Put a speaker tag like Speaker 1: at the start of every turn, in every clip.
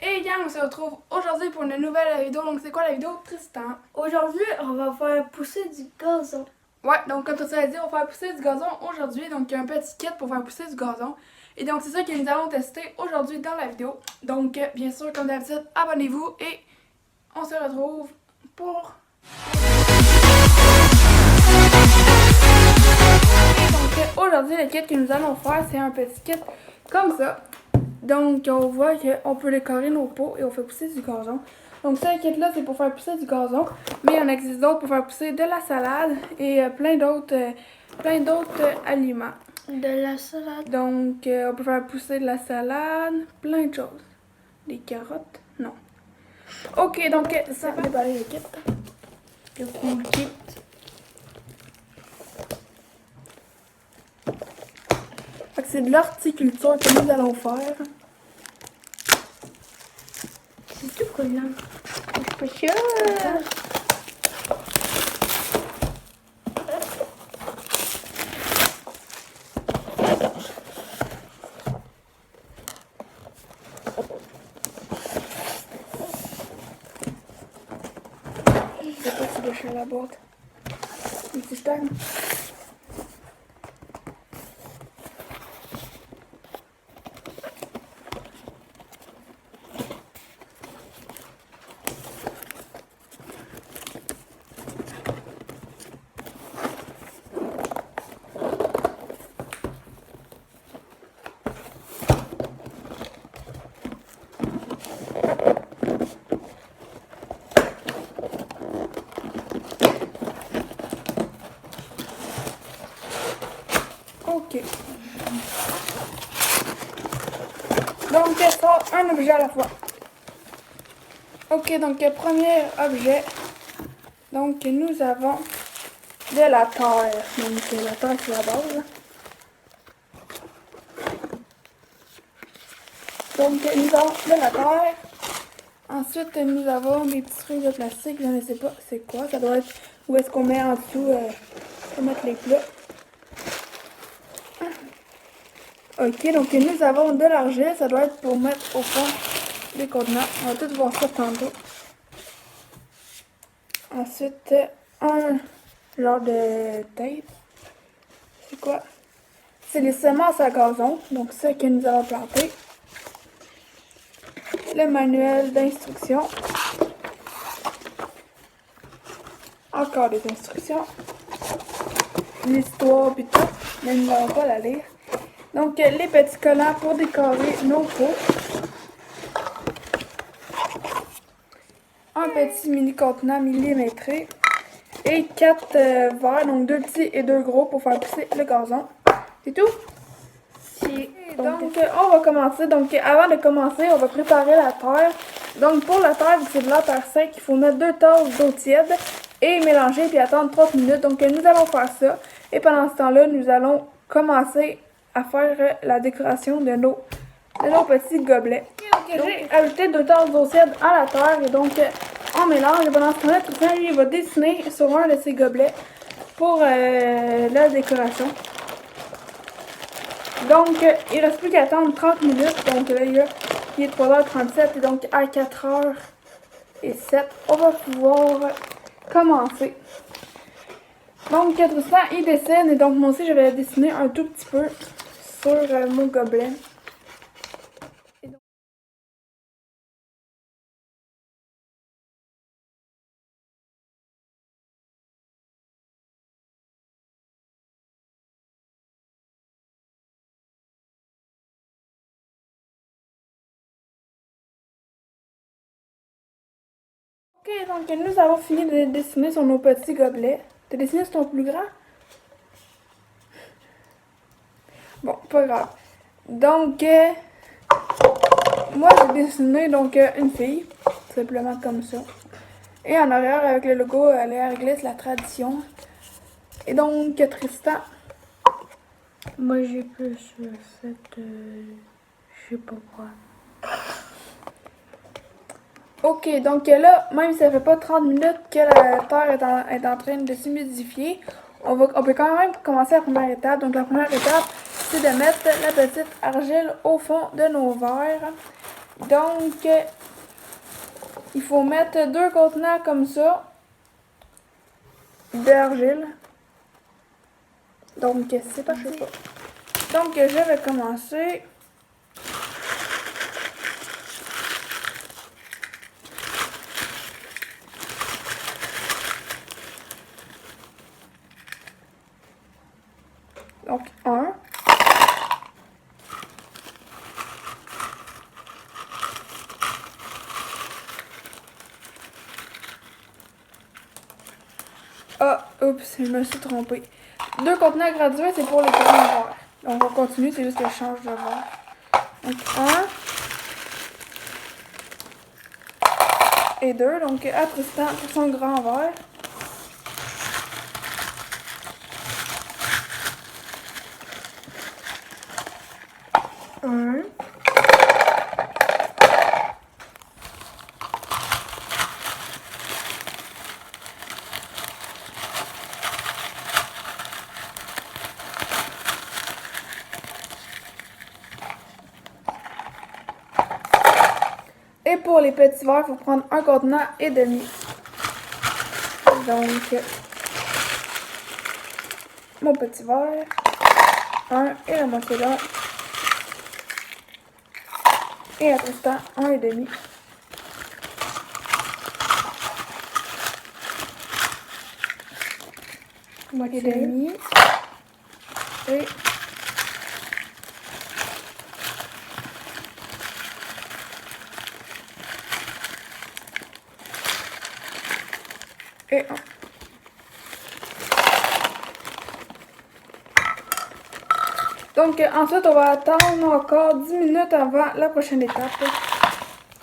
Speaker 1: Et gang, on se retrouve aujourd'hui pour une nouvelle vidéo. Donc c'est quoi la vidéo, Tristan?
Speaker 2: Aujourd'hui, on va faire pousser du gazon.
Speaker 1: Ouais, donc comme Tristan a dit, on va faire pousser du gazon aujourd'hui. Donc il y a un petit kit pour faire pousser du gazon. Et donc c'est ça que nous allons tester aujourd'hui dans la vidéo. Donc bien sûr, comme d'habitude, abonnez-vous et on se retrouve pour... Et donc aujourd'hui, le kit que nous allons faire, c'est un petit kit comme ça. Donc, on voit qu'on peut décorer nos pots et on fait pousser du gazon. Donc, ce kit-là, c'est pour faire pousser du gazon. Mais il en existe d'autres pour faire pousser de la salade et plein d'autres aliments.
Speaker 2: De la salade.
Speaker 1: Donc, on peut faire pousser de la salade, plein de choses. Des carottes? Non. Ok, donc, ça va déballer le kit.
Speaker 2: Le full kit.
Speaker 1: Fait que c'est de l'horticulture que nous allons faire.
Speaker 2: C'est tout collant. Je suis pas sûre.
Speaker 1: Je sais pas si je suis la boîte. Un petit stern. Ok. Donc, ça, un objet à la fois. Ok, donc, premier objet. Donc, nous avons de la terre. Donc, la terre, c'est la base. Donc, nous avons de la terre. Ensuite, nous avons des petites feuilles de plastique. Je ne sais pas c'est quoi. Ça doit être où est-ce qu'on met en dessous pour mettre les plats. Ok, donc nous avons de l'argile, ça doit être pour mettre au fond des contenants. On va tout voir ça tantôt. Ensuite, un genre de tape. C'est quoi? C'est les semences à gazon, donc ce que nous allons planter. Le manuel d'instruction. Encore des instructions. L'histoire puis tout, mais nous n'allons pas la lire. Donc, les petits collants pour décorer nos pots. Un petit mini contenant millimétré. Et 4 verres, donc 2 petits et 2 gros pour faire pousser le gazon. C'est tout? Donc, on va commencer. Donc, avant de commencer, on va préparer la terre. Donc, pour la terre, c'est de la terre sec. Il faut mettre 2 tasses d'eau tiède et mélanger puis attendre 30 minutes. Donc, nous allons faire ça. Et pendant ce temps-là, nous allons commencer à faire la décoration de nos petits gobelets. J'ai ajouté 2 tasses d'eau tiède à la terre et donc on mélange. Et pendant ce temps-là, Tristan, lui, il va dessiner sur un de ses gobelets pour la décoration. Donc, il reste plus qu'à attendre 30 minutes. Donc là, il est 3h37 et donc à 4h07, on va pouvoir commencer. Donc, Tristan, il dessine et donc moi aussi, je vais dessiner un tout petit peu sur mon gobelet. Ok, donc nous avons fini de dessiner sur nos petits gobelets. T'as dessiné sur ton plus grand? Bon, pas grave. Donc, moi j'ai dessiné donc une fille, simplement comme ça. Et en arrière avec le logo Léa Réglisse, la tradition. Et donc, Tristan.
Speaker 2: Moi, j'ai plus fait, je sais pas quoi.
Speaker 1: Ok, donc là, même si ça fait pas 30 minutes que la terre est en train de s'humidifier, on peut quand même commencer la première étape. Donc la première étape, c'est de mettre la petite argile au fond de nos verres. Donc, il faut mettre 2 contenants comme ça d'argile. Donc, c'est parti. Donc, je vais commencer. Donc, 1. Ah, oups, je me suis trompée. 2 contenants gradués, c'est pour les grands verres. Donc, on continue, c'est juste que je change de verre. Donc, 1 et 2. Donc, à Tristan pour son grand verre. Un. Et pour les petits verres, il faut prendre 1 contenant et demi. Donc, mon petit verre, 1 et la moitié d'un. Et à Tristan, 1 et demi. Moitié et demi. Et et 1. Donc, ensuite, on va attendre encore 10 minutes avant la prochaine étape.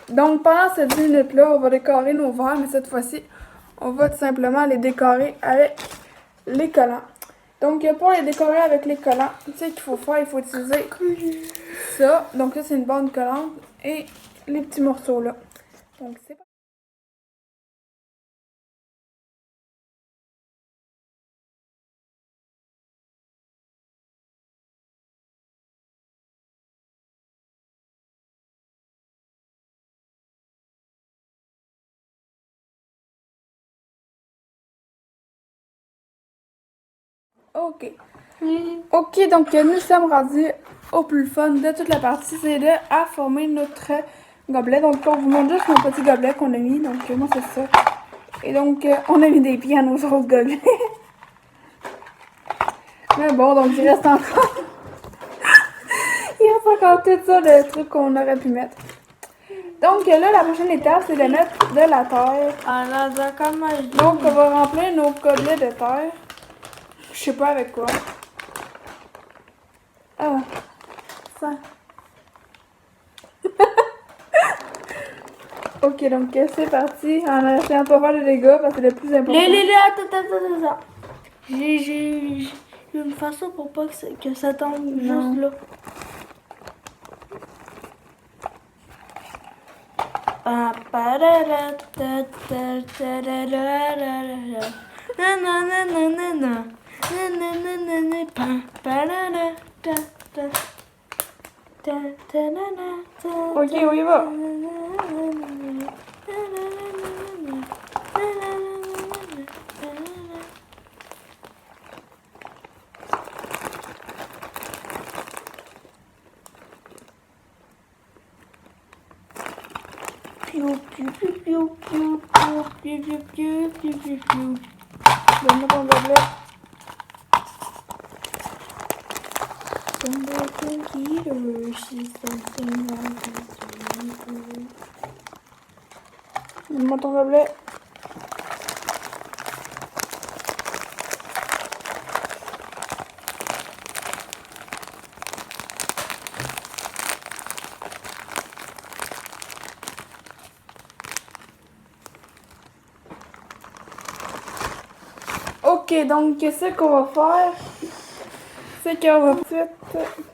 Speaker 1: Donc, pendant ces 10 minutes-là, on va décorer nos verres, mais cette fois-ci, on va tout simplement les décorer avec les collants. Donc, pour les décorer avec les collants, tu sais qu'il faut faire, il faut utiliser ça. Donc, ça, c'est une bande collante et les petits morceaux là. Donc, c'est parti. Ok. Ok, donc nous sommes rendus au plus fun de toute la partie, c'est de à former notre gobelet. Donc, on vous montre juste nos petits gobelets qu'on a mis. Donc, moi, c'est ça. Et donc, on a mis des pieds à nos autres gobelets. Mais bon, donc il reste encore. Il reste encore tout ça de trucs qu'on aurait pu mettre. Donc là, la prochaine étape, c'est de mettre de la terre. Donc, on va remplir nos gobelets de terre. Je sais pas avec quoi. Ah, ça. Ok, donc c'est parti. En essayant de pas faire de dégâts parce que c'est le plus important.
Speaker 2: Attends. J'ai une façon pour pas que ça tombe juste là.
Speaker 1: Ok, on y va. Donne-moi ton gobelet. Donne-moi ton gobelet. Ok, donc ce qu'on va faire, c'est qu'on va tout de suite.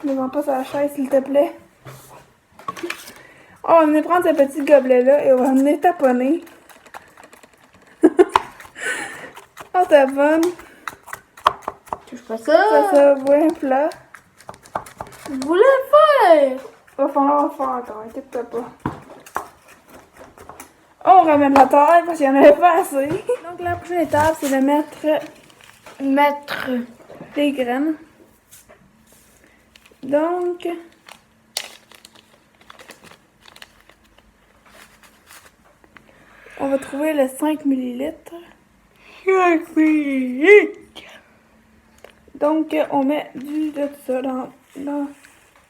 Speaker 1: Ne vends pas sur la chaise, s'il te plaît. On va venir prendre ce petit gobelet-là et on va venir taponner. On taponne.
Speaker 2: Touche pas ça.
Speaker 1: Ça, ouais, plat.
Speaker 2: Je voulais faire.
Speaker 1: Va falloir faire encore, inquiète-toi pas. On ramène la terre parce qu'il n'y en avait pas assez. Donc la prochaine étape, c'est de mettre les graines. Donc, on va trouver le 5 ml.
Speaker 2: 5 minutes.
Speaker 1: Donc, on met de ça dans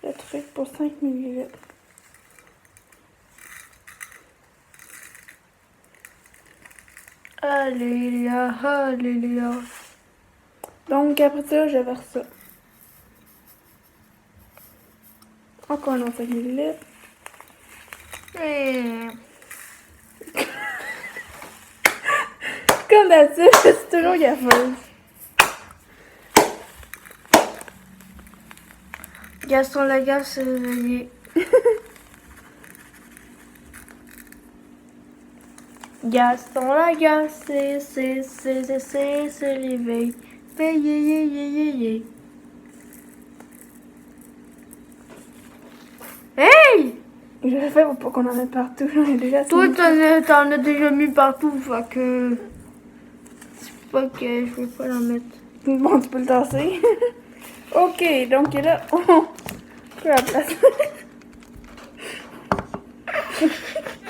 Speaker 1: le truc pour 5 ml.
Speaker 2: Alléluia, alléluia.
Speaker 1: Donc, après ça, je verse ça. Encore dans 5 ml. Comme d'habitude, je suis toujours gaffeuse.
Speaker 2: Gaston Lagaffe s'est réveillé. Gaston Lagaffe s'est réveillé. Hey!
Speaker 1: Je le fais pour pas qu'on en mette partout. J'en ai déjà
Speaker 2: Toi,
Speaker 1: mis.
Speaker 2: t'en as déjà mis partout, fait que... C'est pas que je veux pas la mettre.
Speaker 1: Bon, tu peux le tasser. Ok, donc là, on peut la placer.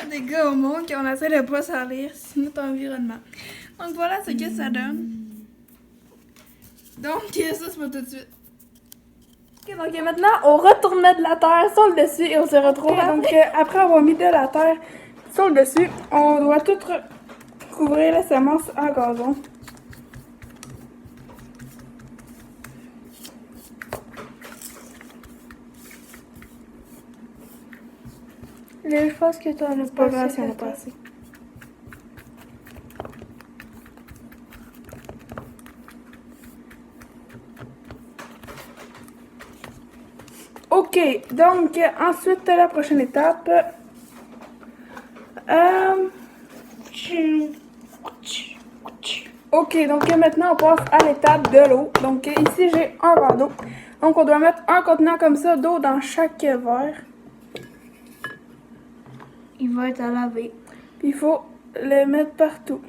Speaker 1: Des gars au monde qu'on essaie de pas salir notre environnement. Donc voilà ce que ça donne. Donc ça, c'est pas tout de suite. Ok, donc maintenant, on retourne mettre de la terre sur le dessus et on se retrouve. Donc après avoir mis de la terre sur le dessus, on doit tout couvrir la semence en gazon.
Speaker 2: Là, je pense que t'en as
Speaker 1: C'est pas
Speaker 2: pas
Speaker 1: grave si on
Speaker 2: assez.
Speaker 1: n'a pas assez. Ok, donc ensuite la prochaine étape. Ok, donc maintenant on passe à l'étape de l'eau. Donc ici j'ai un verre d'eau. Donc on doit mettre un contenant comme ça d'eau dans chaque verre.
Speaker 2: Il va être à laver.
Speaker 1: Puis il faut le mettre partout.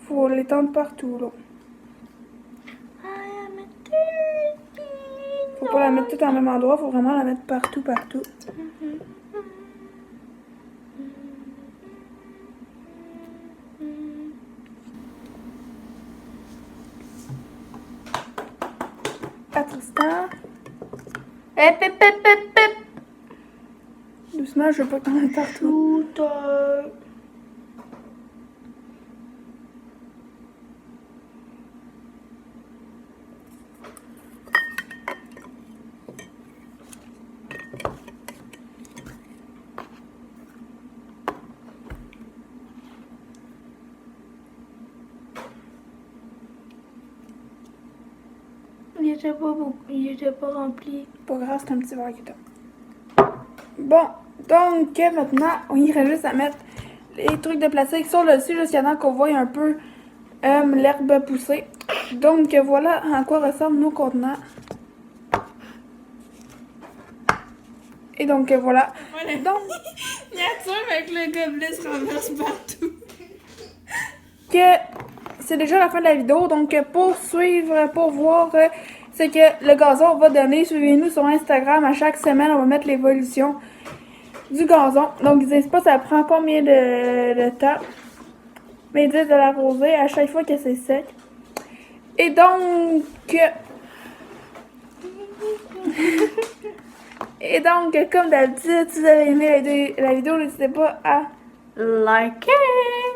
Speaker 1: Il faut l'étendre partout l'eau. Faut pas la mettre toute au même endroit, faut vraiment la mettre partout, partout. À Tristan.
Speaker 2: Hep, hep, hep, hep, hep.
Speaker 1: Doucement, je veux pas que t'en mettes partout.
Speaker 2: Tout il était pas beaucoup, il était pas rempli.
Speaker 1: Pas grave, c'est un petit verre qui est là. Bon, donc maintenant, on irait juste à mettre les trucs de plastique sur le dessus jusqu'à temps qu'on voit un peu l'herbe pousser. Donc voilà à quoi ressemblent nos contenants. Et donc voilà. Donc, miniature avec le gobelet se renverse partout. Que c'est déjà la fin de la vidéo. Donc pour suivre, pour voir ce que le gazon va donner, suivez-nous sur Instagram. À chaque semaine, on va mettre l'évolution du gazon. Donc n'hésitez pas, ça prend combien de temps. Mais dites de l'arroser à chaque fois que c'est sec. Et donc... Et donc, comme d'habitude, si vous avez aimé la vidéo, n'hésitez pas à
Speaker 2: Liker,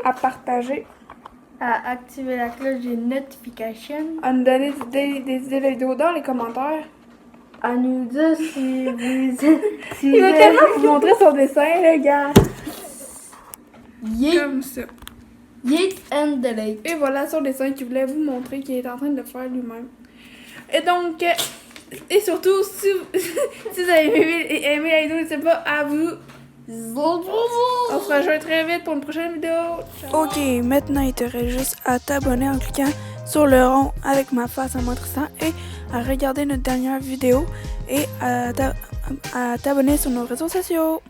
Speaker 1: à partager,
Speaker 2: à activer la cloche des notifications,
Speaker 1: à nous donner des idées de vidéos dans les commentaires.
Speaker 2: à nous dire si vous... si
Speaker 1: Il va tellement vous montrer son dessin, les gars.
Speaker 2: Yeet,
Speaker 1: Comme ça.
Speaker 2: yeet and the lake.
Speaker 1: Et voilà son dessin qu'il voulait vous montrer, qu'il est en train de faire lui-même. Et donc, et surtout, si vous avez aimé la vidéo, n'hésitez pas à vous... On se rejoint très vite pour une prochaine vidéo. Ciao. Ok, maintenant il te reste juste à t'abonner en cliquant sur le rond avec ma face en moi Tristan et à regarder notre dernière vidéo et à t'abonner sur nos réseaux sociaux.